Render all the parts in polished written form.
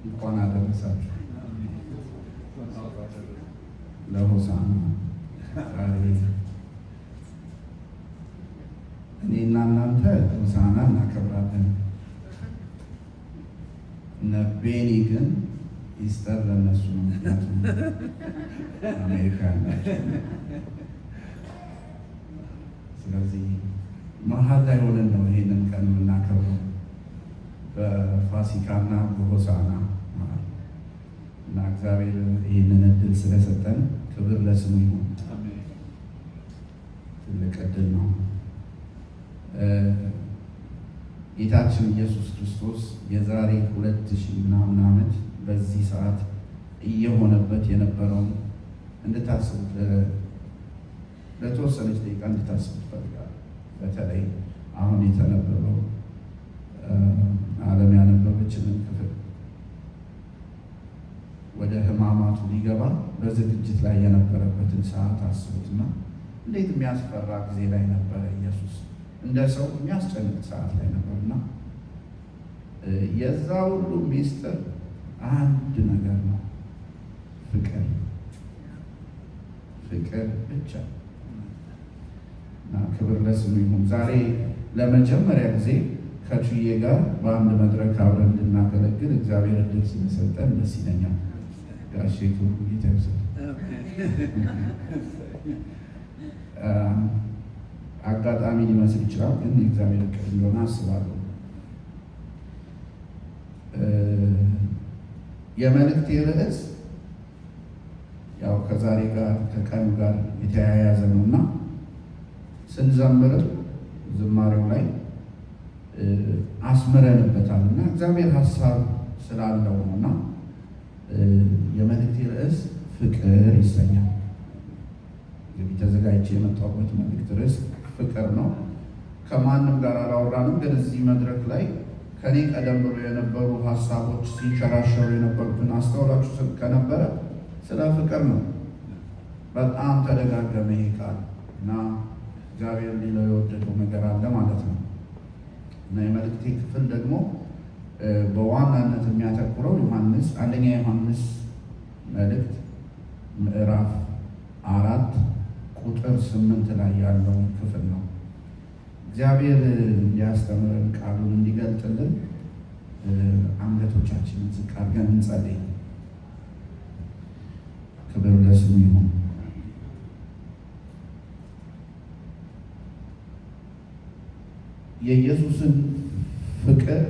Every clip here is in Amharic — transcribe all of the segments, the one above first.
እንኳን አደረሳችሁ ለሆሳዕና። እኔና እናንተ ሆሳዕና እናከብራለን። እነ ቤኒ ግን ኢስተር ለነሱ ነው፣ ምክንያቱም አሜሪካ ናቸው። ስለዚህ መሀል ላይ ሆነን ነው ይሄንን ቀን የምናከብረው በፋሲካና በሆሳዕና እና እግዚአብሔር ይህንን እድል ስለሰጠን ክብር ለስሙ ይሁን። ትልቅ እድል ነው። ጌታችን ኢየሱስ ክርስቶስ የዛሬ 2000 ምናምን ዓመት በዚህ ሰዓት እየሆነበት የነበረውን እንድታስቡት ለተወሰነች ደቂቃ እንድታስቡት ፈልጋለሁ። በተለይ አሁን የተነበበው ዓለም ያነበበችንን ክፍል ወደ ሕማማቱ ሊገባ በዝግጅት ላይ የነበረበትን ሰዓት አስቡትና እንዴት የሚያስፈራ ጊዜ ላይ ነበረ። ኢየሱስ እንደ ሰው የሚያስጨንቅ ሰዓት ላይ ነበርና የዛ ሁሉ ሚስጥር አንድ ነገር ነው፣ ፍቅር ብቻ። እና ክብር ለስሙ ይሁን። ዛሬ ለመጀመሪያ ጊዜ ከቹዬ ጋር በአንድ መድረክ አብረን እንድናገለግል እግዚአብሔር እድል ስለሰጠን ደስ ይለኛል። ጋሼ ቱሩ ጌታ ይመስገን። አጋጣሚ ሊመስል ይችላል፣ ግን እግዚአብሔር እቅድ እንደሆነ አስባለሁ። የመልእክቴ ርዕስ ያው ከዛሬ ጋር ከቀኑ ጋር የተያያዘ ነው እና ስንዘምር ዝማሬው ላይ አስምረንበታል እና እግዚአብሔር ሀሳብ ስላለው ነው እና የመልእክቴ ርዕስ ፍቅር ይሰኛል። እንግዲህ ተዘጋጅቼ የመጣሁበት መልእክት ርዕስ ፍቅር ነው። ከማንም ጋር አላወራንም፣ ግን እዚህ መድረክ ላይ ከኔ ቀደም ብሎ የነበሩ ሀሳቦች ሲንሸራሸሩ የነበሩትን አስተውላችሁ ከነበረ ስለ ፍቅር ነው። በጣም ተደጋገመ ይሄ ቃል እና እግዚአብሔር ሊለው የወደደው ነገር አለ ማለት ነው እና የመልእክቴ ክፍል ደግሞ በዋናነት የሚያተኩረው አንደኛ ዮሐንስ መልእክት ምዕራፍ 4 ቁጥር 8 ላይ ያለውን ክፍል ነው። እግዚአብሔር እንዲያስተምረን ቃሉን እንዲገልጥልን አንገቶቻችንን ዝቅ አድርገን እንጸልይ። ክብር ለስሙ ይሁን። የኢየሱስን ፍቅር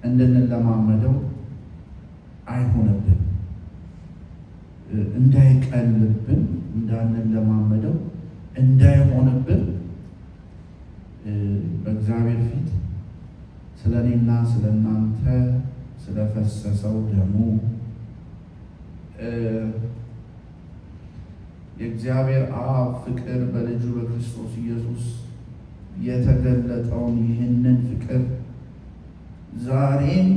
እንድንለማመደው አይሆንብን፣ እንዳይቀልብን፣ እንዳንለማመደው እንዳይሆንብን በእግዚአብሔር ፊት ስለ እኔና ስለ እናንተ ስለፈሰሰው ደሙ የእግዚአብሔር አብ ፍቅር በልጁ በክርስቶስ ኢየሱስ የተገለጠውን ይህንን ፍቅር ዛሬም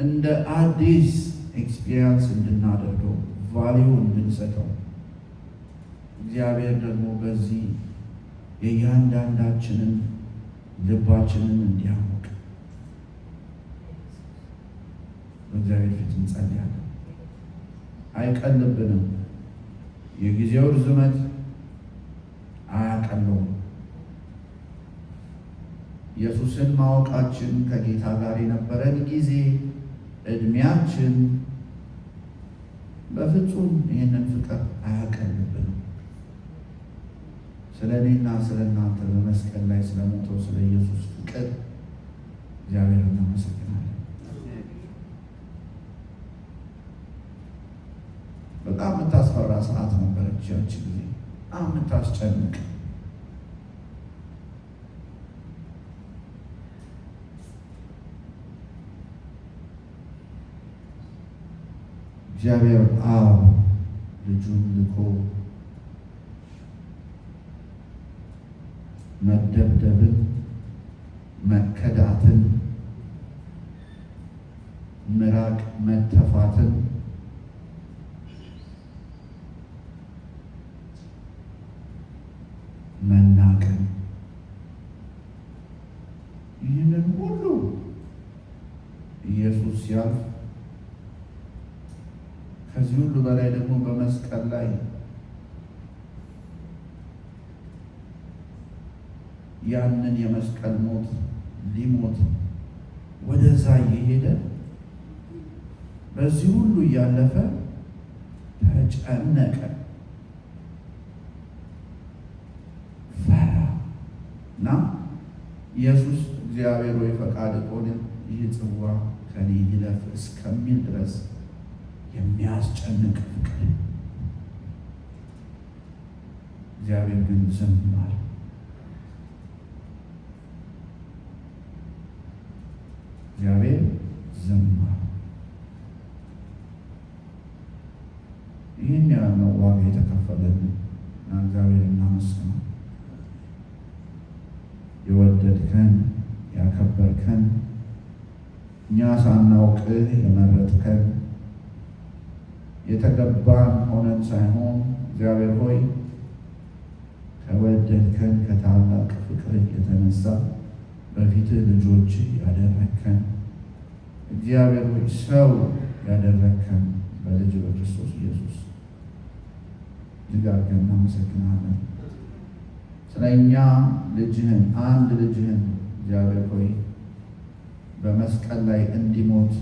እንደ አዲስ ኤክስፒሪየንስ እንድናደርገው ቫሊዩ እንድንሰጠው እግዚአብሔር ደግሞ በዚህ የእያንዳንዳችንን ልባችንን እንዲያሞቅ በእግዚአብሔር ፊት እንጸልያለን። አይቀልብንም። የጊዜው ርዝመት አያቀለውም። ኢየሱስን ማወቃችን ከጌታ ጋር የነበረን ጊዜ ዕድሜያችን በፍጹም ይህንን ፍቅር አያቀልብንም። ስለ እኔና ስለ እናንተ በመስቀል ላይ ስለሞተው ስለ ኢየሱስ ፍቅር እግዚአብሔር እናመሰግናለን። በጣም የምታስፈራ ሰዓት ነበረች ያቺ ጊዜ፣ በጣም የምታስጨንቅ። እግዚአብሔር አብ ልጁን ልኮ መደብደብን፣ መከዳትን፣ ምራቅ መተፋትን መናቅን ይህንን ሁሉ ኢየሱስ ሲያልፍ ከዚህ ሁሉ በላይ ደግሞ በመስቀል ላይ ያንን የመስቀል ሞት ሊሞት ወደዛ እየሄደ በዚህ ሁሉ እያለፈ ተጨነቀ፣ ፈራ እና ኢየሱስ እግዚአብሔር ወይ ፈቃድ ከሆነ ይህ ጽዋ ከኔ ይለፍ እስከሚል ድረስ የሚያስጨንቅ ፍቅር። እግዚአብሔር ግን ዝም አለ። እግዚአብሔር ዝም አለ። ይህን ያህል ነው ዋጋ የተከፈለልን እና እግዚአብሔር እናመስግነው። የወደድከን ያከበርከን፣ እኛ ሳናውቅህ የመረጥከን፣ የተገባን ሆነን ሳይሆን እግዚአብሔር ሆይ ከወደድከን ከታላቅ ፍቅር የተነሳ በፊትህ ልጆች ያደረግከን፣ እግዚአብሔር ሆይ ሰው ያደረግከን በልጅ በክርስቶስ ኢየሱስ እጅግ አድርገን እናመሰግናለን። ስለ እኛ ልጅህን አንድ ልጅህን እግዚአብሔር ሆይ በመስቀል ላይ እንዲሞት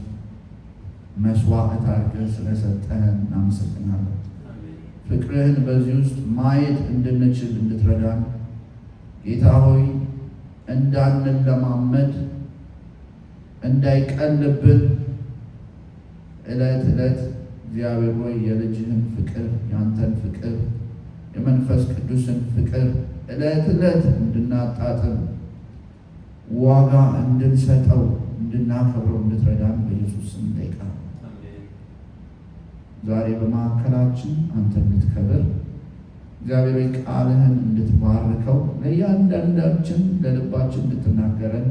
መስዋዕት አድርገህ ስለሰጠህን እናመሰግናለን። ፍቅርህን በዚህ ውስጥ ማየት እንድንችል እንድትረዳን ጌታ ሆይ እንዳንለማመድ እንዳይቀልብን ዕለት ዕለት እግዚአብሔር ሆይ የልጅህን ፍቅር ያንተን ፍቅር የመንፈስ ቅዱስን ፍቅር ዕለት ዕለት እንድናጣጥም ዋጋ እንድንሰጠው እንድናከብረው እንድትረዳን በኢየሱስ ስም እንጠይቃለን። ዛሬ በማዕከላችን አንተ እንድትከብር እግዚአብሔር ሆይ ቃልህን እንድትባርከው ለእያንዳንዳችን ለልባችን እንድትናገረን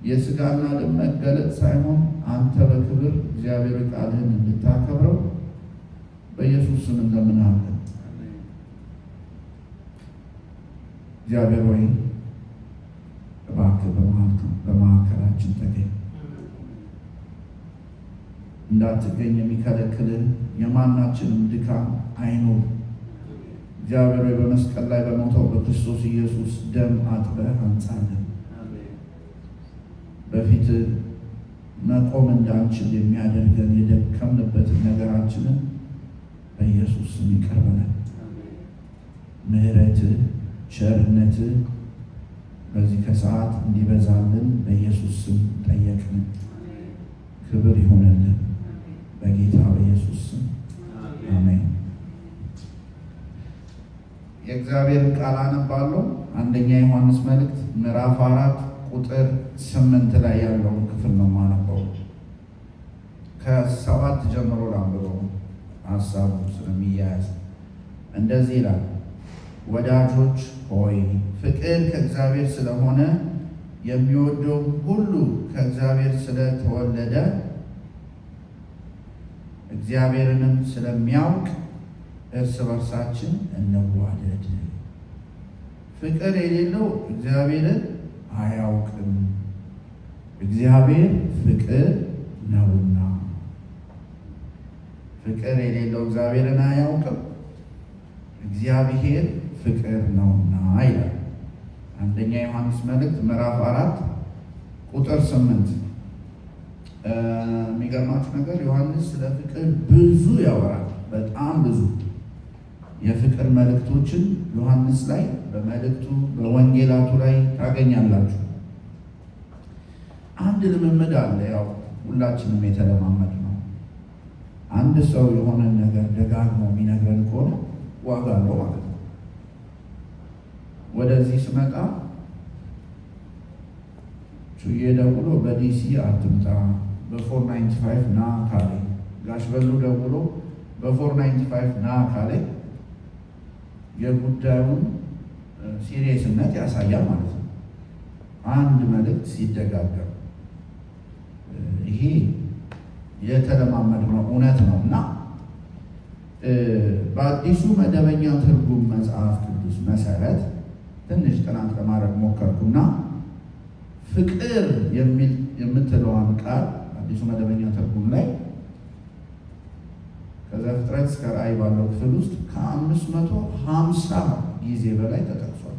የሥጋና ደም መገለጥ ሳይሆን አንተ በክብር እግዚአብሔር ሆይ ቃልህን እንድታከብረው በኢየሱስ ስም እንለምናለን። እግዚአብሔር ሆይ እባክህ በማዕከላችን ተገኝ። እንዳትገኝ የሚከለክልን የማናችንም ድካም አይኖር። እግዚአብሔር ሆይ በመስቀል ላይ በሞተው በክርስቶስ ኢየሱስ ደም አጥበህ አንጻለን። በፊት መቆም እንዳንችል የሚያደርገን የደከምንበትን ነገራችንን በኢየሱስ ስም ይቅር በለን። ምሕረትህ ቸርነትህ በዚህ ከሰዓት እንዲበዛልን በኢየሱስ ስም ጠየቅን። ክብር ይሆንልን በጌታ በኢየሱስ ስም አሜን። የእግዚአብሔርን ቃል አነባለሁ። አንደኛ ዮሐንስ መልእክት ምዕራፍ 4 ቁጥር 8 ላይ ያለውን ክፍል ነው የማነበው። ከ7 ጀምሮ ላንብበው ሀሳቡ ስለሚያያዝ እንደዚህ ይላል። ወዳጆች ሆይ ፍቅር ከእግዚአብሔር ስለሆነ የሚወደው ሁሉ ከእግዚአብሔር ስለተወለደ እግዚአብሔርንም ስለሚያውቅ እርስ በርሳችን እንዋደድ። ፍቅር የሌለው እግዚአብሔርን አያውቅም፣ እግዚአብሔር ፍቅር ነውና። ፍቅር የሌለው እግዚአብሔርን አያውቅም፣ እግዚአብሔር ፍቅር ነውና ይላል። አንደኛ ዮሐንስ መልእክት ምዕራፍ 4 ቁጥር 8። የሚገርማችሁ ነገር ዮሐንስ ስለ ፍቅር ብዙ ያወራል። በጣም ብዙ የፍቅር መልእክቶችን ዮሐንስ ላይ በመልእክቱ በወንጌላቱ ላይ ታገኛላችሁ። አንድ ልምምድ አለ፣ ያው ሁላችንም የተለማመድ ነው። አንድ ሰው የሆነን ነገር ደጋግሞ የሚነግረን ከሆነ ዋጋ አለው ማለት ነው። ወደዚህ ስመጣ ቹዬ ደውሎ በዲሲ አትምጣ በ495 ና ካለ፣ ጋሽ በሉ ደውሎ በ495 ና ካለ የጉዳዩን ሲሪየስነት ያሳያል ማለት ነው። አንድ መልእክት ሲደጋገም ይሄ የተለማመድነው እውነት ነው እና በአዲሱ መደበኛ ትርጉም መጽሐፍ ቅዱስ መሰረት ትንሽ ጥናት ለማድረግ ሞከርኩና ፍቅር የምትለዋን ቃል አዲሱ መደበኛ ትርጉም ላይ ከዘፍጥረት እስከ ራእይ ባለው ክፍል ውስጥ ከ550 ጊዜ በላይ ተጠቅሷል።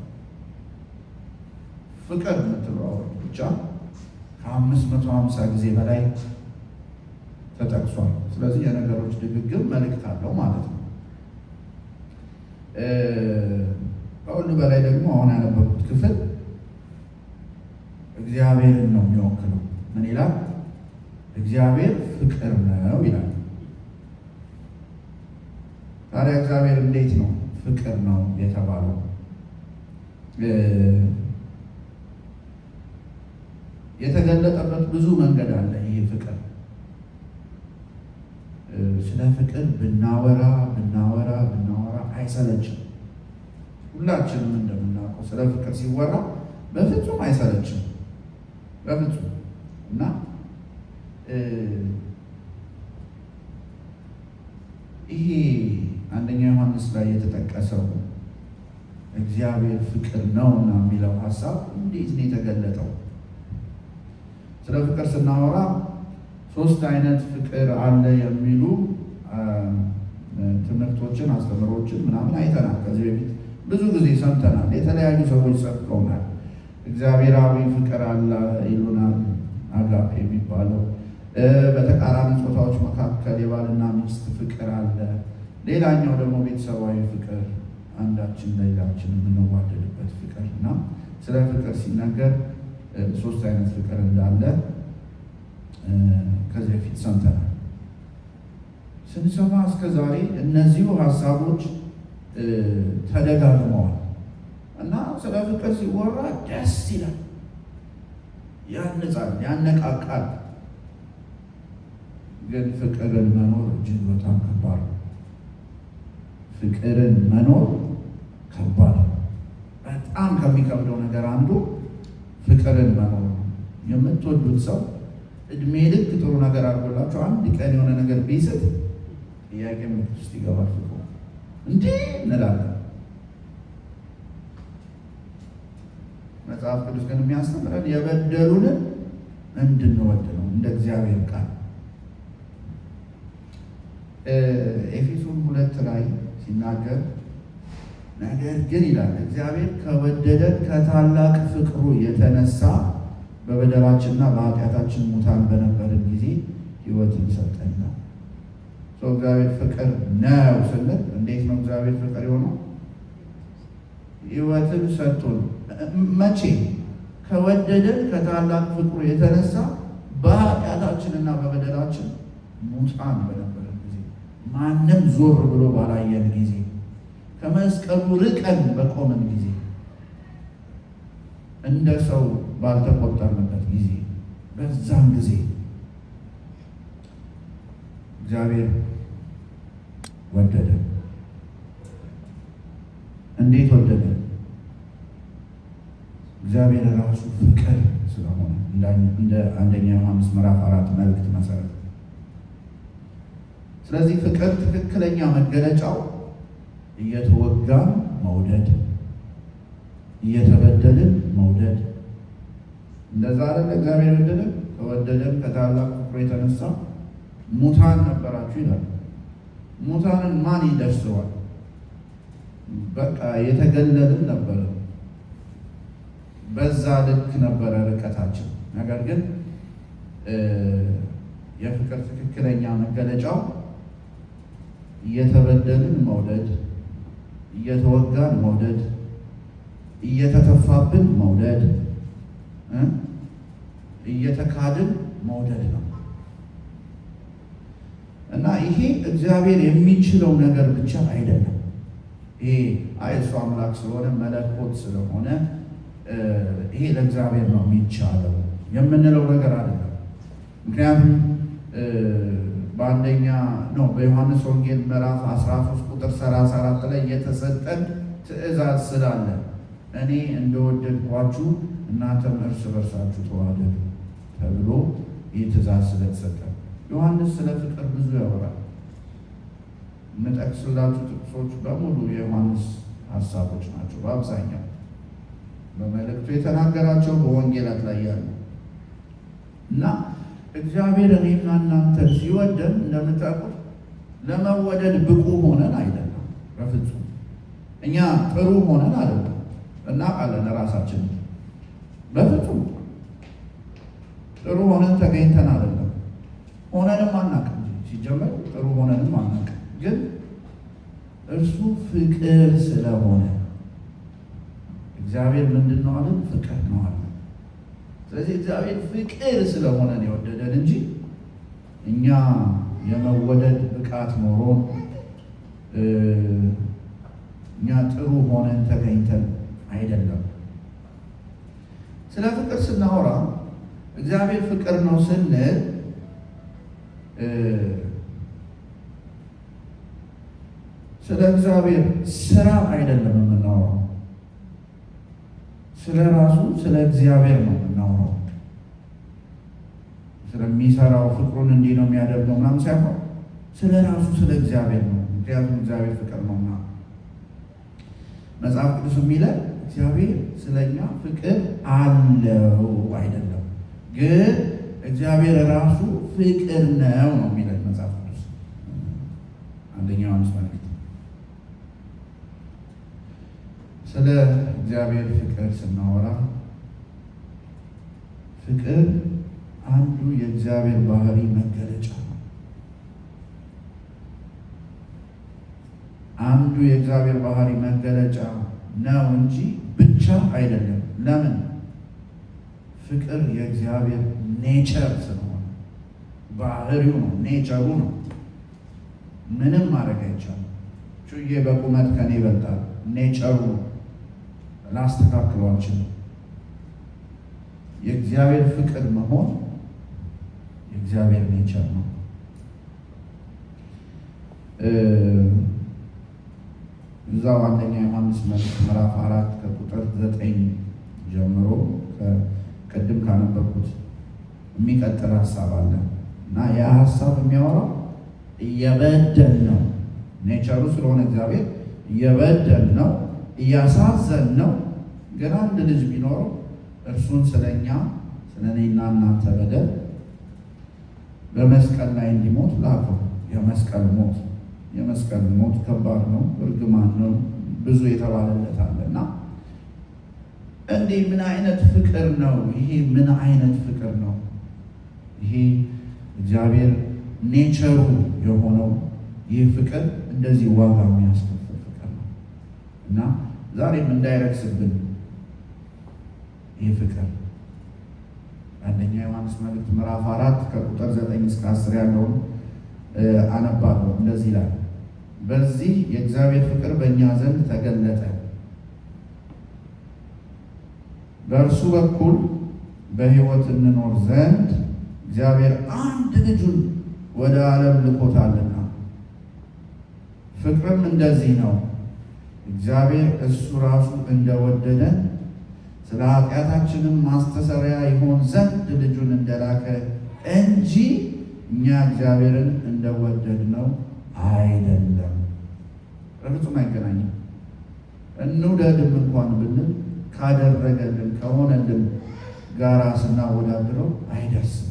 ፍቅር የምትለው ብቻ ከ550 ጊዜ በላይ ተጠቅሷል። ስለዚህ የነገሮች ድግግም መልእክት አለው ማለት ነው። ከሁሉ በላይ ደግሞ አሁን ያነበብኩት ክፍል እግዚአብሔርን ነው የሚወክለው። ምን ይላል? እግዚአብሔር ፍቅር ነው ይላል። ታዲያ እግዚአብሔር እንዴት ነው ፍቅር ነው የተባለው? የተገለጠበት ብዙ መንገድ አለ። ይህ ፍቅር ስለ ፍቅር ብናወራ አይሰለችም። ሁላችንም እንደምናውቀው ስለ ፍቅር ሲወራ በፍጹም አይሰለችም፣ በፍጹም እና ይሄ አንደኛ ዮሐንስ ላይ የተጠቀሰው እግዚአብሔር ፍቅር ነውና የሚለው ሀሳብ እንዴት ነው የተገለጠው? ስለ ፍቅር ስናወራ 3 አይነት ፍቅር አለ የሚሉ ትምህርቶችን፣ አስተምሮችን ምናምን አይተናል። ከዚህ በፊት ብዙ ጊዜ ሰምተናል። የተለያዩ ሰዎች ሰብከውናል። እግዚአብሔራዊ ፍቅር አለ ይሉናል፣ አጋፔ የሚባለው። በተቃራኒ ጾታዎች መካከል የባልና ሚስት ፍቅር አለ። ሌላኛው ደግሞ ቤተሰባዊ ፍቅር፣ አንዳችን ለሌላችን የምንዋደድበት ፍቅር እና ስለ ፍቅር ሲነገር 3 አይነት ፍቅር እንዳለ ከዚህ በፊት ሰምተናል። ስንሰማ እስከ ዛሬ እነዚሁ ሀሳቦች ተደጋግመዋል እና ስለ ፍቅር ሲወራ ደስ ይላል፣ ያንጻል፣ ያነቃቃል። ግን ፍቅርን መኖር እጅግ በጣም ከባድ ነው። ፍቅርን መኖር ከባድ ነው። በጣም ከሚከብደው ነገር አንዱ ፍቅርን መኖር ነው። የምትወዱት ሰው እድሜ ልክ ጥሩ ነገር አድርጎላቸው አንድ ቀን የሆነ ነገር ቢስት ጥያቄ ምልክት ውስጥ ይገባል። ፍቅሩ እንዴ እንላለን። መጽሐፍ ቅዱስ ግን የሚያስተምረን የበደሉንን እንድንወድ ነው፣ እንደ እግዚአብሔር ቃል። ኤፌሶን 2 ላይ ሲናገር ነገር ግን ይላል እግዚአብሔር ከወደደን ከታላቅ ፍቅሩ የተነሳ በበደላችንና በኃጢአታችን ሙታን በነበርን ጊዜ ሕይወትን ሰጠን ነው። እግዚአብሔር ፍቅር ነው ስንል እንዴት ነው እግዚአብሔር ፍቅር የሆነው? ሕይወትን ሰጥቶን። መቼ? ከወደደን ከታላቅ ፍቅሩ የተነሳ በኃጢአታችንና በበደላችን ሙታን በነበርን ጊዜ፣ ማንም ዞር ብሎ ባላየን ጊዜ፣ ከመስቀሉ ርቀን በቆምን ጊዜ፣ እንደ ሰው ባልተቆጠርንበት ጊዜ፣ በዛም ጊዜ እግዚአብሔር ወደደ። እንዴት ወደደ? እግዚአብሔር ራሱ ፍቅር ስለሆነ እንደ አንደኛ ዮሐንስ ምዕራፍ 4 መልእክት መሰረት። ስለዚህ ፍቅር ትክክለኛ መገለጫው እየተወጋን መውደድ፣ እየተበደልን መውደድ። እንደዛ አይደለ እግዚአብሔር ወደደን? ከወደደን ከታላቅ ፍቅሩ የተነሳ ሙታን ነበራችሁ ይላል። ሙታንን ማን ይደርሰዋል? በቃ የተገለልን ነበረ። በዛ ልክ ነበረ ርቀታችን። ነገር ግን የፍቅር ትክክለኛ መገለጫው እየተበደልን መውደድ፣ እየተወጋን መውደድ፣ እየተተፋብን መውደድ፣ እየተካድን መውደድ ነው። እና ይሄ እግዚአብሔር የሚችለው ነገር ብቻ አይደለም። ይሄ እሱ አምላክ ስለሆነ መለኮት ስለሆነ ይሄ ለእግዚአብሔር ነው የሚቻለው የምንለው ነገር አይደለም። ምክንያቱም በዮሐንስ ወንጌል ምዕራፍ 13 ቁጥር 34 ላይ የተሰጠን ትእዛዝ ስላለ እኔ እንደወደድኳችሁ እናንተም እርስ በርሳችሁ ተዋደዱ ተብሎ ይህ ትእዛዝ ስለተሰጠ ዮሐንስ ስለ ፍቅር ብዙ ያወራል። የምጠቅስላችሁ ጥቅሶች በሙሉ የዮሐንስ ሀሳቦች ናቸው። በአብዛኛው በመልእክቱ የተናገራቸው በወንጌላት ላይ ያሉ እና እግዚአብሔር እኔና እናንተን ሲወደን እንደምታውቁት ለመወደድ ብቁ ሆነን አይደለም። በፍጹም እኛ ጥሩ ሆነን አይደለም እናውቃለን ራሳችን። በፍጹም ጥሩ ሆነን ተገኝተን አይደለም። ሆነንም አናውቅም። ሲጀመር ጥሩ ሆነንም አናውቅም። ግን እርሱ ፍቅር ስለሆነ እግዚአብሔር ምንድን ነው አለን? ፍቅር ነው አለ። ስለዚህ እግዚአብሔር ፍቅር ስለሆነ ነው የወደደን እንጂ እኛ የመወደድ ብቃት ኖሮን እኛ ጥሩ ሆነን ተገኝተን አይደለም። ስለ ፍቅር ስናወራ እግዚአብሔር ፍቅር ነው ስንል ስለ እግዚአብሔር ስራ አይደለም የምናወራው። ስለ ራሱ ስለ እግዚአብሔር ነው የምናወራው። ስለሚሰራው ፍቅሩን እንዲህ ነው የሚያደርገው ምናምን ሳይሆን ስለ ራሱ ስለ እግዚአብሔር ነው። ምክንያቱም እግዚአብሔር ፍቅር ነውና መጽሐፍ ቅዱስ የሚለን እግዚአብሔር ስለኛ ፍቅር አለው አይደለም፣ ግን እግዚአብሔር ራሱ ፍቅር ነው ነው የሚለን መጽሐፍ ቅዱስ አንደኛ ዮሐንስ መልእክት። ስለ እግዚአብሔር ፍቅር ስናወራ ፍቅር አንዱ የእግዚአብሔር ባህሪ መገለጫ ነው። አንዱ የእግዚአብሔር ባህሪ መገለጫ ነው እንጂ ብቻ አይደለም። ለምን? ፍቅር የእግዚአብሔር ኔቸር ስለሆነ ባህሪው ነው፣ ኔቸሩ ነው። ምንም ማድረግ አይቻልም። ጩዬ በቁመት ከኔ ይበልጣል፣ ኔቸሩ ነው። ላስተካክለው አልችልም። የእግዚአብሔር ፍቅር መሆን የእግዚአብሔር ኔቸር ነው። እዛው አንደኛ ዮሐንስ መልእክት ምዕራፍ 4 ከቁጥር 9 ጀምሮ ቅድም ካነበብኩት የሚቀጥል ሀሳብ አለ እና ያ ሀሳብ የሚያወራው እየበደል ነው፣ ኔቸሩ ስለሆነ እግዚአብሔር እየበደል ነው፣ እያሳዘን ነው። ግን አንድ ልጅ ቢኖረው እርሱን ስለኛ ስለ እኔና እናንተ በደል በመስቀል ላይ እንዲሞት ላከው። የመስቀል ሞት ከባድ ነው፣ እርግማን ነው፣ ብዙ የተባለለት አለና እንዲህ ምን አይነት ፍቅር ነው ይሄ? ምን አይነት ፍቅር ነው ይሄ? እግዚአብሔር ኔቸሩ የሆነው ይህ ፍቅር እንደዚህ ዋጋ የሚያስከፍል ፍቅር ነው እና ዛሬም እንዳይረክስብን ይህ ፍቅር አንደኛ ዮሐንስ መልእክት ምዕራፍ 4 ከቁጥር 9 እስከ 10 ያለውን አነባለሁ። እንደዚህ ይላል፣ በዚህ የእግዚአብሔር ፍቅር በእኛ ዘንድ ተገለጠ፣ በእርሱ በኩል በሕይወት እንኖር ዘንድ እግዚአብሔር አንድ ልጁን ወደ ዓለም ልኮታልና። ፍቅርም እንደዚህ ነው፣ እግዚአብሔር እሱ ራሱ እንደወደደን ስለ ኃጢአታችንም ማስተሰሪያ ይሆን ዘንድ ልጁን እንደላከ እንጂ እኛ እግዚአብሔርን እንደወደድነው አይደለም። በፍጹም አይገናኝም። እንውደድም እንኳን ብንል ካደረገልን ከሆነልን ጋራ ስናወዳድረው አይደርስም።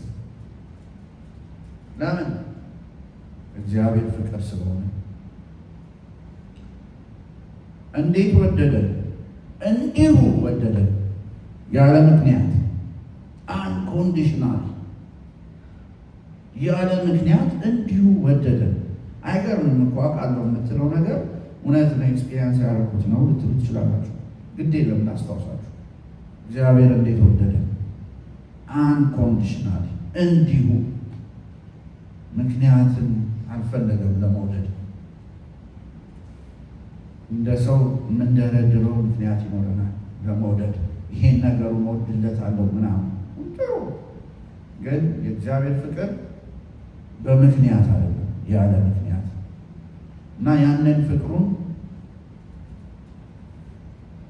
ለምን? እግዚአብሔር ፍቅር ስለሆነ። እንዴት ወደደን? እንዲሁ ወደደን፣ ያለ ምክንያት፣ አንኮንዲሽናል፣ ያለ ምክንያት እንዲሁ ወደደን። አይገርምም እኮ አውቃለሁ የምትለው ነገር እውነት ነው፣ ኤክስፒሪየንስ ያደረኩት ነው ልትሉ ትችላላችሁ። ግድ የለም ላስታውሳችሁ፣ እግዚአብሔር እንዴት ወደደን? አንኮንዲሽናል፣ እንዲሁ። ምክንያትን አልፈለገም ለመውደድ። እንደ ሰው የምንደረድረው ምክንያት ይኖረናል ለመውደድ። ይሄን ነገሩ መወድለት አለው ምናምን ጥሩ፣ ግን የእግዚአብሔር ፍቅር በምክንያት አይደለም፣ ያለ ምክንያት እና ያንን ፍቅሩን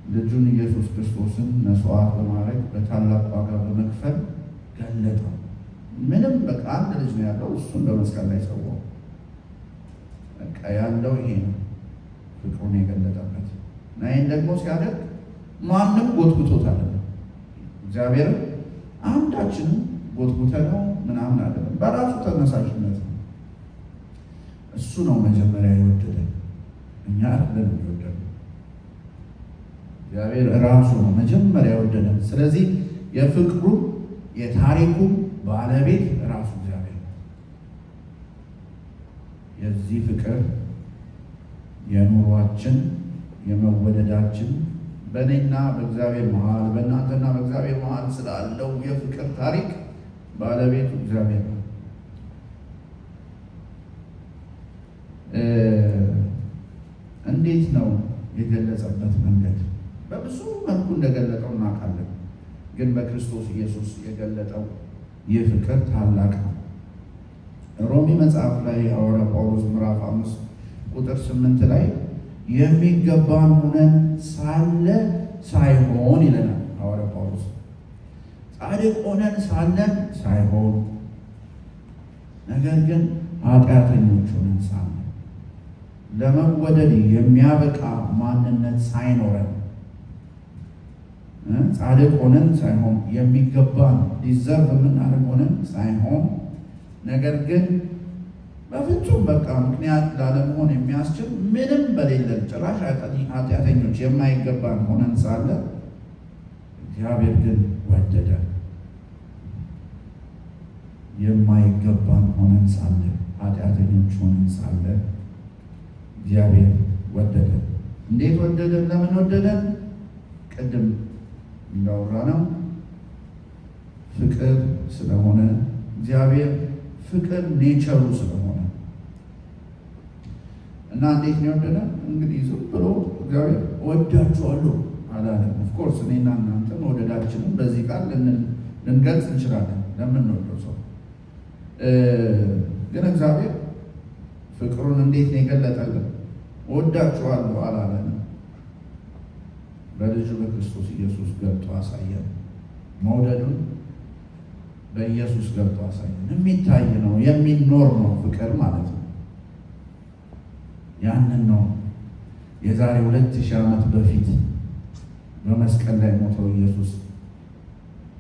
ልጁን ኢየሱስ ክርስቶስን መስዋዕት በማድረግ በታላቅ ዋጋ በመክፈል ገለጠው። ምንም በቃ አንድ ልጅ ነው ያለው፣ እሱን በመስቀል ላይ ሰዋው። በቃ ያለው ይሄ ነው ፍቅሩን የገለጠበት እና ይህን ደግሞ ሲያደርግ ማንም ጎትጉቶት አይደለም። እግዚአብሔርም አንዳችንም ጎትጉተ ነው ምናምን አይደለም፣ በራሱ ተነሳሽነት ነው። እሱ ነው መጀመሪያ የወደደን፣ እኛ አይደለም የወደደን። እግዚአብሔር ራሱ ነው መጀመሪያ የወደደን። ስለዚህ የፍቅሩ የታሪኩ ባለቤት ራሱ እግዚአብሔር ነው። የዚህ ፍቅር የኑሯችን የመወደዳችን በእኔና በእግዚአብሔር መሃል በእናንተና በእግዚአብሔር መሃል ስላለው የፍቅር ታሪክ ባለቤቱ እግዚአብሔር ነው። እንዴት ነው የገለጸበት መንገድ? በብዙ መልኩ እንደገለጠው እናውቃለን። ግን በክርስቶስ ኢየሱስ የገለጠው ይህ ፍቅር ታላቅ ነው። ሮሜ መጽሐፍ ላይ ሐዋርያ ጳውሎስ ምዕራፍ 5 ቁጥር 8 ላይ የሚገባን ሆነን ሳለ ሳይሆን ይለናል ሐዋርያ ጳውሎስ። ጻድቅ ሆነን ሳለን ሳይሆን፣ ነገር ግን ኃጢአተኞች ሆነን ሳለን ለመወደድ የሚያበቃ ማንነት ሳይኖረን፣ ጻድቅ ሆነን ሳይሆን፣ የሚገባን ዲዘርቭ የምናደርግ ሆነን ሳይሆን፣ ነገር ግን በፍጹም በቃ ምክንያት ላለመሆን የሚያስችል ምንም በሌለን ጭራሽ ኃጢአተኞች የማይገባን ሆነን ሳለ እግዚአብሔር ግን ወደደን። የማይገባን ሆነን ሳለ፣ ኃጢአተኞች ሆነን ሳለ እግዚአብሔር ወደደን። እንዴት ወደደን? ለምን ወደደን? ቅድም እንዳወራነው ፍቅር ስለሆነ፣ እግዚአብሔር ፍቅር ኔቸሩ ስለሆነ እና እንዴት ነው የወደደን? እንግዲህ ዝም ብሎ እግዚአብሔር ወዳችኋለሁ አላለም። ኦፍኮርስ እኔና እናንተ መውደዳችንን በዚህ ቃል ልንገልጽ እንችላለን ለምንወደው ሰው። ግን እግዚአብሔር ፍቅሩን እንዴት ነው የገለጠልን? ወዳችኋለሁ አላለንም። በልጁ በክርስቶስ ኢየሱስ ገብቶ አሳየን። መውደዱን በኢየሱስ ገብቶ አሳየን። የሚታይ ነው፣ የሚኖር ነው ፍቅር ማለት ነው። ያንን ነው የዛሬ 2000 ዓመት በፊት በመስቀል ላይ ሞተው ኢየሱስ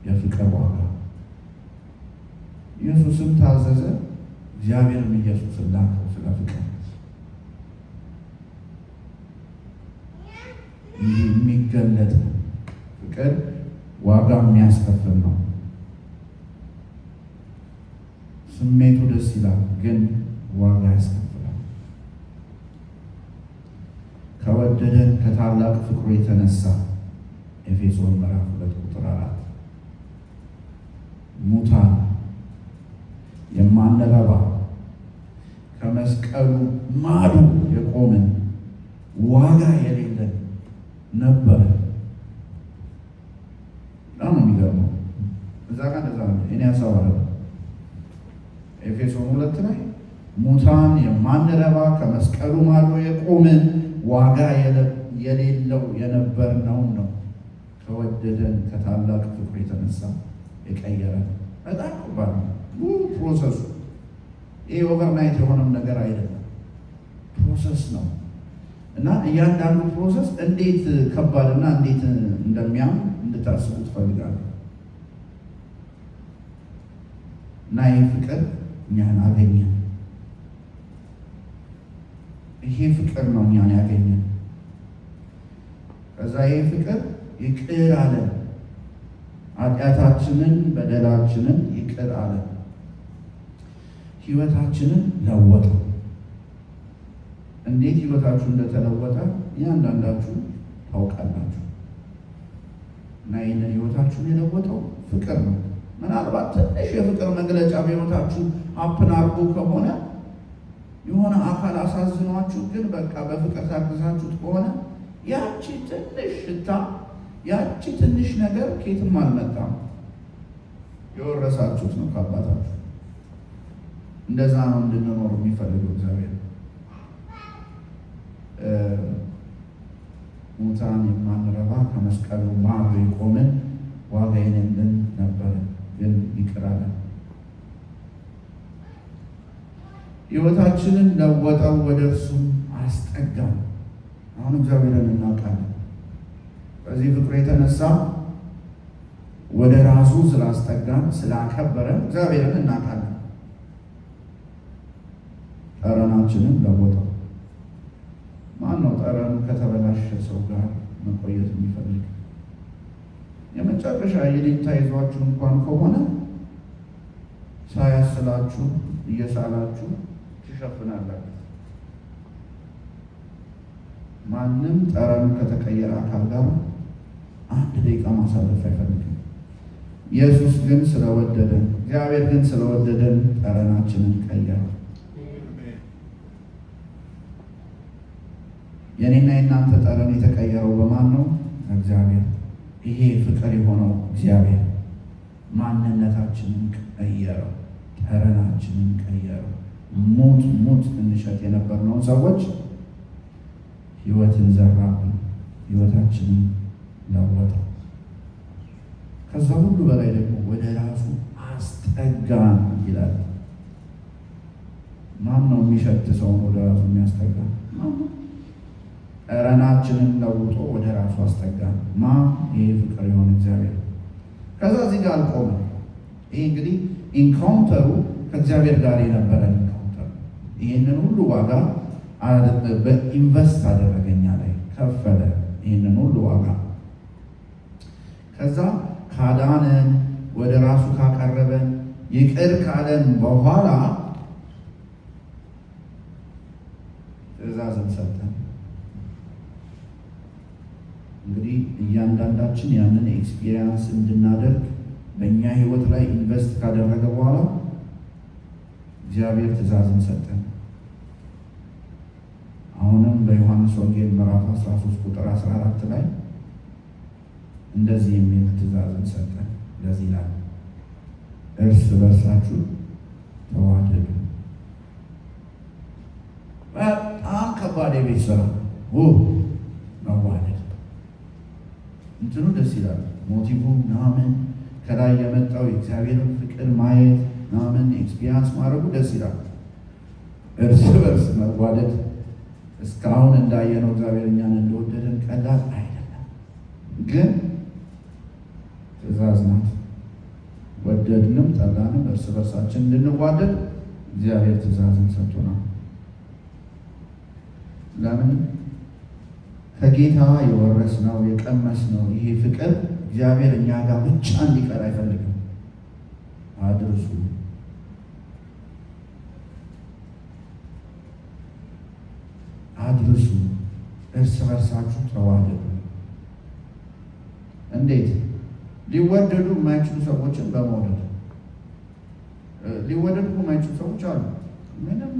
የፍቅር ዋጋ። ኢየሱስም ታዘዘ፣ እግዚአብሔርም ኢየሱስን ላከው ስለ ፍቅር። ይህ የሚገለጥ ፍቅር ዋጋ የሚያስከፍል ነው። ስሜቱ ደስ ይላል፣ ግን ዋጋ ያስከፍላል። ከወደደን ከታላቅ ፍቅሩ የተነሳ ኤፌሶን ምዕራፍ 2 ቁጥር 4 ሙታን የማንረባ ከመስቀሉ ማዶ የቆምን ዋጋ የሌለን ነበረ። በጣም ነው የሚገርመው። እዛ ጋር እንደዛ ነው እኔ ያሳዋለ ኤፌሶን 2 ላይ ሙታን የማንረባ ከመስቀሉ ማዶ የቆምን ዋጋ የሌለው የነበርነው ነው ከወደደን ከታላቅ ፍቅሩ የተነሳ የቀየረን። በጣም ከባድ ነው ፕሮሰሱ። ይህ ኦቨርናይት የሆነም ነገር አይደለም፣ ፕሮሰስ ነው እና እያንዳንዱ ፕሮሰስ እንዴት ከባድና እንዴት እንደሚያም እንድታስቡ ትፈልጋለሁ። እና ይህ ፍቅር እኛን አገኘን። ይሄ ፍቅር ነው እኛን ያገኘን። ከዛ ይህ ፍቅር ይቅር አለን። ኃጢአታችንን በደላችንን ይቅር አለን። ህይወታችንን ለወጠው። እንዴት ህይወታችሁ እንደተለወጠ እያንዳንዳችሁ ታውቃላችሁ። እና ይህንን ህይወታችሁን የለወጠው ፍቅር ነው። ምናልባት ትንሽ የፍቅር መግለጫ በህይወታችሁ አፕን አድርጎ ከሆነ የሆነ አካል አሳዝኗችሁ፣ ግን በቃ በፍቅር ታግዛችሁት ከሆነ ያቺ ትንሽ ሽታ ያቺ ትንሽ ነገር ከየትም አልመጣም፣ የወረሳችሁት ነው ከአባታችሁ። እንደዛ ነው እንድንኖር የሚፈልገው እግዚአብሔር። ሙታን የማንረባ ከመስቀሉ ማዶ የቆምን ዋጋ የሌለን ነበርን፣ ግን ይቅር አለን። ህይወታችንን ለወጠው፣ ወደ እርሱም አስጠጋን። አሁን እግዚአብሔርን እናውቃለን። በዚህ ፍቅሩ የተነሳ ወደ ራሱ ስላስጠጋን ስላከበረን እግዚአብሔርን እናውቃለን። ጠረናችንን ለወጠው። ማን ነው ጠረኑ ከተበላሸ ሰው ጋር መቆየት የሚፈልግ? የመጨረሻ የዴታ ይዟችሁ እንኳን ከሆነ ሳያስላችሁ እየሳላችሁ ትሸፍናላችሁ። ማንም ጠረኑ ከተቀየረ አካል ጋር አንድ ደቂቃ ማሳለፍ አይፈልግም። ኢየሱስ ግን ስለወደደን፣ እግዚአብሔር ግን ስለወደደን ጠረናችንን ቀየረ። የኔና የእናንተ ጠረን የተቀየረው በማን ነው? እግዚአብሔር። ይሄ ፍቅር የሆነው እግዚአብሔር ማንነታችንን ቀየረው፣ ጠረናችንን ቀየረው። ሙት እንሸት የነበርነውን ሰዎች ሕይወትን ዘራብን፣ ሕይወታችንን ለወጠው። ከዛ ሁሉ በላይ ደግሞ ወደ ራሱ አስጠጋን ይላል። ማን ነው የሚሸት ሰውን ወደ ራሱ የሚያስጠጋ? ጠረናችንን ለውጦ ወደ ራሱ አስጠጋን። ይሄ ፍቅር የሆነ እግዚአብሔር። ከዛ እዚህ ጋር አልቆመም። ይሄ እንግዲህ ኢንካውንተሩ ከእግዚአብሔር ጋር የነበረ ኢንካውንተር። ይህንን ሁሉ ዋጋ በኢንቨስት አደረገኛ ላይ ከፈለ። ይህንን ሁሉ ዋጋ ከዛ ካዳነን፣ ወደ ራሱ ካቀረበን፣ ይቅር ካለን በኋላ ትእዛዝን ሰጠን። እንግዲህ እያንዳንዳችን ያንን ኤክስፒሪየንስ እንድናደርግ በእኛ ሕይወት ላይ ኢንቨስት ካደረገ በኋላ እግዚአብሔር ትእዛዝን ሰጠን። አሁንም በዮሐንስ ወንጌል ምዕራፍ 13 ቁጥር 14 ላይ እንደዚህ የሚል ትእዛዝን ሰጠን። ለዚህ ይላል እርስ በርሳችሁ ተዋደዱ። በጣም ከባድ የቤት ስራ መዋደድ። እንትኑ ደስ ይላል። ሞቲቭ ምናምን ከላይ የመጣው የእግዚአብሔርን ፍቅር ማየት ምናምን ኤክስፒሪያንስ ማድረጉ ደስ ይላል። እርስ በርስ መዋደድ እስካሁን እንዳየነው እግዚአብሔር እኛን እንደወደደን ቀላል አይደለም፣ ግን ትእዛዝ ናት። ወደድንም ጠላንም እርስ በርሳችን እንድንዋደድ እግዚአብሔር ትእዛዝን ሰጥቶናል። ለምን? ከጌታ የወረስነው የቀመስነው ይሄ ፍቅር እግዚአብሔር እኛ ጋር ብቻ እንዲቀር አይፈልግም። አድርሱ፣ እርስ በርሳችሁ ተዋደዱ። እንዴት? ሊወደዱ የማይችሉ ሰዎችን በመውደድ። ሊወደዱ የማይችሉ ሰዎች አሉ፣ ምንም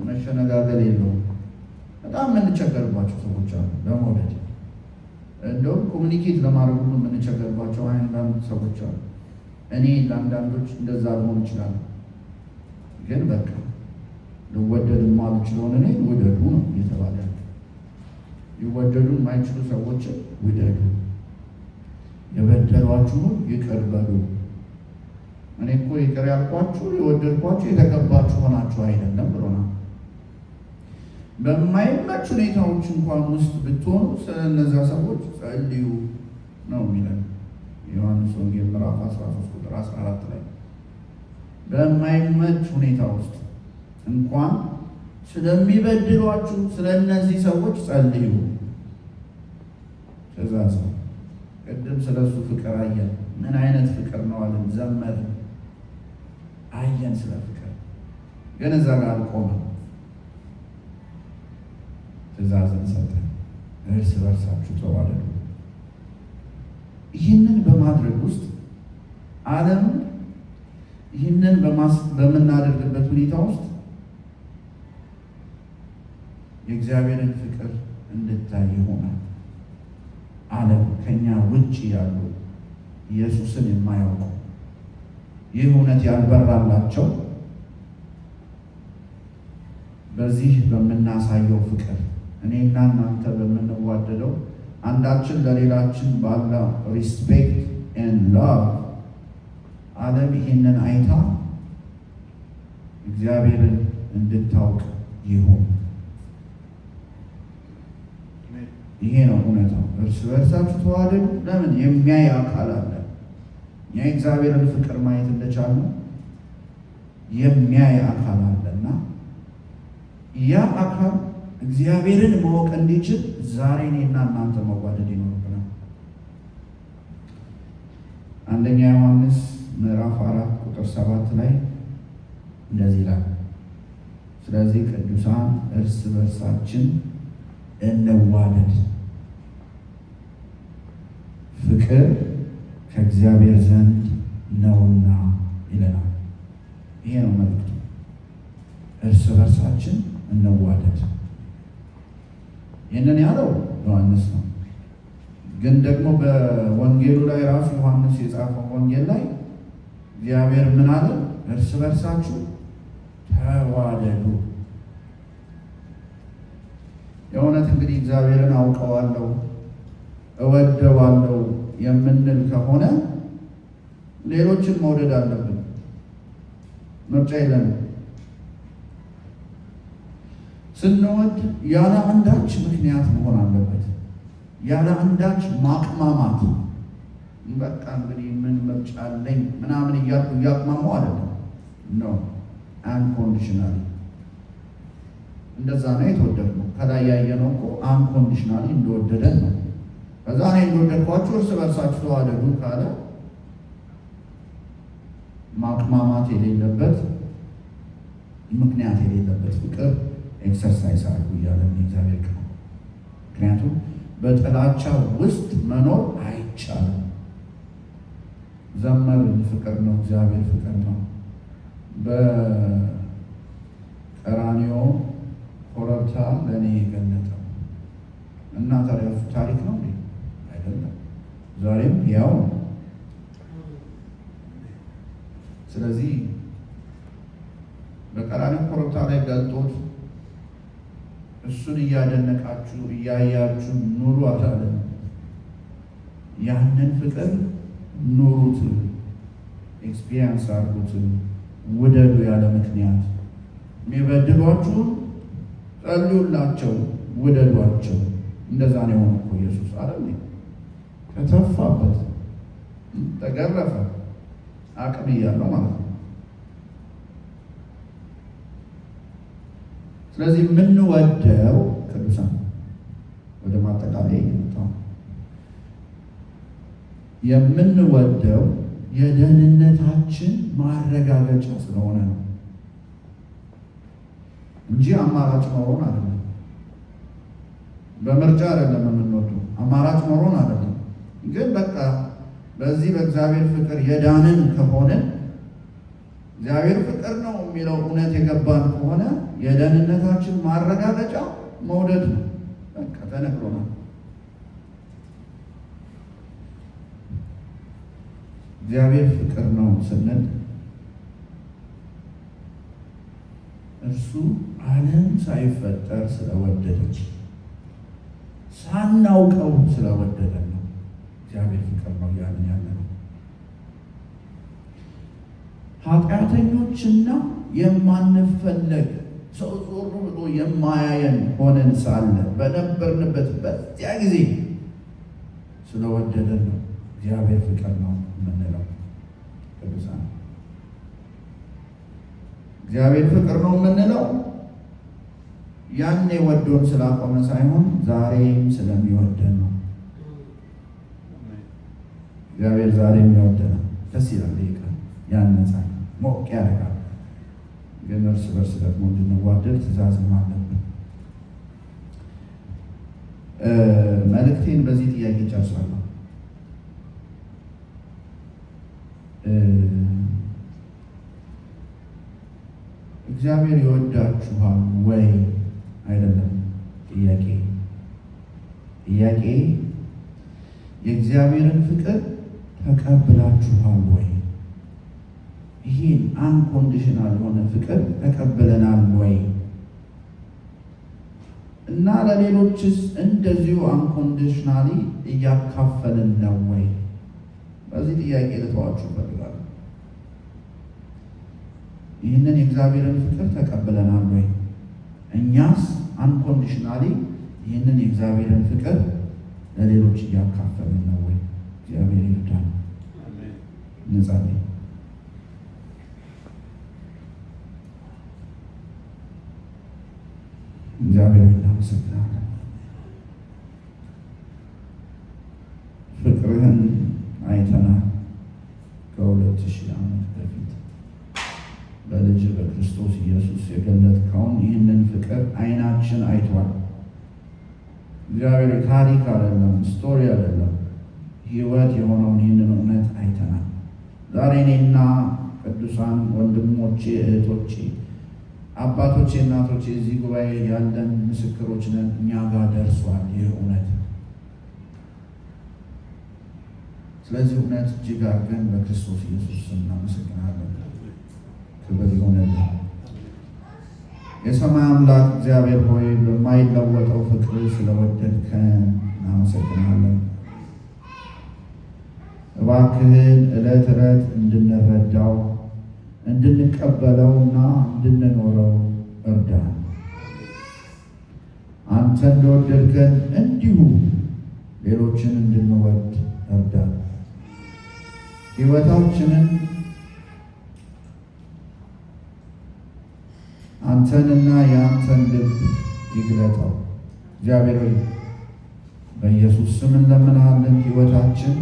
መሸነጋገል የለውም። በጣም የምንቸገርባቸው ሰዎች አሉ በመውደድ። እንደውም ኮሚኒኬት ለማድረግ ሁሉ የምንቸገርባቸው አንዳንድ ሰዎች አሉ። እኔ ለአንዳንዶች እንደዛ ልሆን ይችላል፣ ግን በቃ ልወደድ ማልችለውን እኔ ውደዱ ነው እየተባለ። ሊወደዱ የማይችሉ ሰዎችን ውደዱ፣ የበደሏችሁን ይቅር በሉ። እኔ እኮ ይቅር ያልኳችሁ የወደድኳችሁ የተገባችሁ ሆናችሁ አይደለም ብሎናል። በማይመች ሁኔታዎች እንኳን ውስጥ ብትሆኑ ስለ እነዚያ ሰዎች ጸልዩ ነው የሚለን ዮሐንስ ወንጌል ምዕራፍ 13 ቁጥር 14 ላይ። በማይመች ሁኔታ ውስጥ እንኳን ስለሚበድሏችሁ ስለ እነዚህ ሰዎች ጸልዩ። ትእዛዝ ነው። ቅድም ስለ እሱ ፍቅር አየን። ምን አይነት ፍቅር ነው አለን፣ ዘመርን፣ አየን ስለ ፍቅር። ግን እዛ ጋር አልቆመም። ትእዛዝን ሰጠን፣ እርስ በርሳችሁ ተዋደዱ። ይህንን በማድረግ ውስጥ ዓለም ይህንን በምናደርግበት ሁኔታ ውስጥ የእግዚአብሔርን ፍቅር እንድታይ ይሆናል። ዓለም ከኛ ውጭ ያሉ ኢየሱስን የማያውቁ ይህ እውነት ያልበራላቸው በዚህ በምናሳየው ፍቅር እኔና እናንተ በምንዋደደው አንዳችን ለሌላችን ባለው ሪስፔክት ኤንድ ላቭ ዓለም ይህንን አይታ እግዚአብሔርን እንድታውቅ ይሁን። ይሄ ነው እውነታው። እርስ በርሳችሁ ተዋደዱ። ለምን? የሚያይ አካል አለ። የእግዚአብሔርን ፍቅር ማየት እንደቻልነው የሚያይ አካል አለና ያ አካል እግዚአብሔርን ማወቅ እንዲችል ዛሬ እኔና እናንተ መዋደድ ይኖርብናል። አንደኛ ዮሐንስ ምዕራፍ 4 ቁጥር 7 ላይ እንደዚህ ይላል፣ ስለዚህ ቅዱሳን እርስ በርሳችን እንዋደድ፣ ፍቅር ከእግዚአብሔር ዘንድ ነውና ይለናል። ይሄ ነው መልእክቱ። እርስ በርሳችን እንዋደድ። ይህንን ያለው ዮሐንስ ነው። ግን ደግሞ በወንጌሉ ላይ ራሱ ዮሐንስ የጻፈው ወንጌል ላይ እግዚአብሔር ምን አለ? እርስ በርሳችሁ ተዋደዱ። የእውነት እንግዲህ እግዚአብሔርን አውቀዋለሁ እወደዋለሁ የምንል ከሆነ ሌሎችን መውደድ አለብን። ምርጫ የለንም። ስንወድ ያለ አንዳች ምክንያት መሆን አለበት፣ ያለ አንዳች ማቅማማት። በቃ እንግዲህ ምን ምርጫ አለኝ ምናምን እያልኩ እያቅማማው አይደለም። ኖ አንኮንዲሽናሊ። እንደዛ ነው የተወደድነው። ከላይ ያየነው እኮ አንኮንዲሽናሊ እንደወደደን ነው። ከዛ እኔ እንደወደድኳችሁ እርስ በርሳችሁ ተዋደዱ ካለ ማቅማማት የሌለበት ምክንያት የሌለበት ፍቅር ኤክሰርሳይዝ አድርጉ እያለን የእግዚአብሔር ቃል። ምክንያቱም በጥላቻ ውስጥ መኖር አይቻልም። ዘመርን ፍቅር ነው፣ እግዚአብሔር ፍቅር ነው። በቀራንዮ ኮረብታ ለእኔ የገለጠው እና ታዲያ ታሪክ ነው አይደለም፣ ዛሬም ያው ነው። ስለዚህ በቀራንዮ ኮረብታ ላይ ገልጦት እሱን እያደነቃችሁ እያያችሁ ኑሩ አላለም። ያንን ፍቅር ኑሩት፣ ኤክስፒሪየንስ አድርጉት፣ ውደዱ ያለ ምክንያት። የሚበድሏችሁን ጸልዩላቸው፣ ውደዷቸው። እንደዛ ነው የሆነው እኮ ኢየሱስ አይደል? ከተፋበት፣ ተገረፈ፣ አቅም እያለው ማለት ነው። ስለዚህ የምንወደው ቅዱሳን ወደ ማጠቃለያ የመጣው የምንወደው የደህንነታችን ማረጋገጫ ስለሆነ ነው እንጂ አማራጭ ኖሮን አይደለም። በምርጫ አይደለም የምንወደው፣ አማራጭ ኖሮን አይደለም። ግን በቃ በዚህ በእግዚአብሔር ፍቅር የዳንን ከሆነ እግዚአብሔር ፍቅር ነው የሚለው እውነት የገባን ከሆነ የደህንነታችን ማረጋገጫ መውደድ ነው። በቃ ተነግሮናል። እግዚአብሔር ፍቅር ነው ስንል እርሱ ዓለም ሳይፈጠር ስለወደደች ሳናውቀው ስለወደደን ነው። እግዚአብሔር ፍቅር ነው እያልን ያለ ነው። ኃጢአተኞችና የማንፈለግ ሰው ዞር ብሎ የማያየን ሆነን ሳለ በነበርንበት በዚያ ጊዜ ስለወደደን ነው እግዚአብሔር ፍቅር ነው የምንለው። ቅዱሳን እግዚአብሔር ፍቅር ነው የምንለው ያኔ ወዶን ስላቆመ ሳይሆን ዛሬም ስለሚወደን ነው። እግዚአብሔር ዛሬም ይወደናል። ደስ ይላል። ይቃ ያነጻል፣ ሞቅ ያደርጋል። ግን እርስ በርስ ደግሞ እንድንዋደድ ትእዛዝም አለብን። መልእክቴን በዚህ ጥያቄ ጨርሳለሁ። እግዚአብሔር ይወዳችኋል ወይ? አይደለም ጥያቄ የእግዚአብሔርን ፍቅር ተቀብላችኋል ወይ? ይህን አንኮንዲሽናል የሆነ ፍቅር ተቀብለናል ወይ? እና ለሌሎችስ እንደዚሁ አንኮንዲሽናሊ እያካፈልን ነው ወይ? በዚህ ጥያቄ ልተዋችሁ እፈልጋለሁ። ይህንን የእግዚአብሔርን ፍቅር ተቀብለናል ወይ? እኛስ አንኮንዲሽናሊ ይህንን የእግዚአብሔርን ፍቅር ለሌሎች እያካፈልን ነው ወይ? እግዚአብሔር ይርዳን። እንጸልይ። እግዚአብሔር እናመሰግናለን። ፍቅርህን አይተናል። ከ2000 ዓመት በፊት በልጅ በክርስቶስ ኢየሱስ የገለጥከውን ይህንን ፍቅር አይናችን አይቷል። እግዚአብሔር ታሪክ አይደለም፣ ስቶሪ አይደለም፣ ሕይወት የሆነውን ይህንን እውነት አይተናል። ዛሬ እኔና ቅዱሳን ወንድሞቼ፣ እህቶቼ፣ አባቶቼ፣ እናቶቼ እዚህ ጉባኤ ያለን ምስክሮች ነን። እኛ ጋር ደርሷል ይህ እውነት። ስለዚህ እውነት እጅግ አድርገን በክርስቶስ ኢየሱስ ስም እናመሰግናለን። ክብር ይሁንልህ። የሰማይ አምላክ እግዚአብሔር ሆይ በማይለወጠው ፍቅር ስለወደድከን እናመሰግናለን። እባክህን ዕለት ዕለት እንድንረዳው እንድንቀበለውና እንድንኖረው እርዳን። አንተ እንደወደድከን እንዲሁ ሌሎችን እንድንወድ እርዳን። ሕይወታችንን አንተንና የአንተን ልብ ይግለጠው። እግዚአብሔር ሆይ በኢየሱስ ስም እንለምንሃለን። ሕይወታችን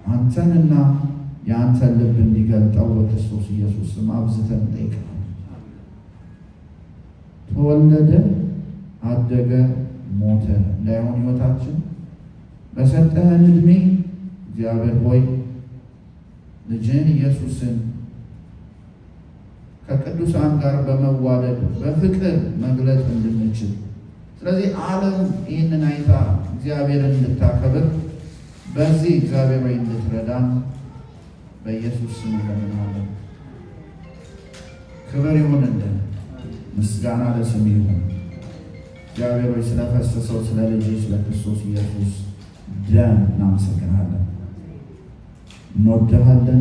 አንተንና የአንተን ልብ እንዲገልጠው በክርስቶስ ኢየሱስ ስም አብዝተን እንጠይቃለን። ተወለደ፣ አደገ፣ ሞተ እንዳይሆን ሕይወታችን በሰጠህን ዕድሜ እግዚአብሔር ሆይ ልጅህን ኢየሱስን ከቅዱሳን ጋር በመዋደድ በፍቅር መግለጥ እንድንችል፣ ስለዚህ ዓለም ይህንን አይታ እግዚአብሔርን እንድታከብር በዚህ እግዚአብሔር ሆይ እንድትረዳን በኢየሱስ ስም እንለምናለን። ክብር ይሁንልን፣ ምስጋና ለስም ይሁን። እግዚአብሔር ሆይ ስለፈሰሰው ስለ ልጅ ስለ ክርስቶስ ኢየሱስ ደም እናመሰግናለን። እንወድሃለን።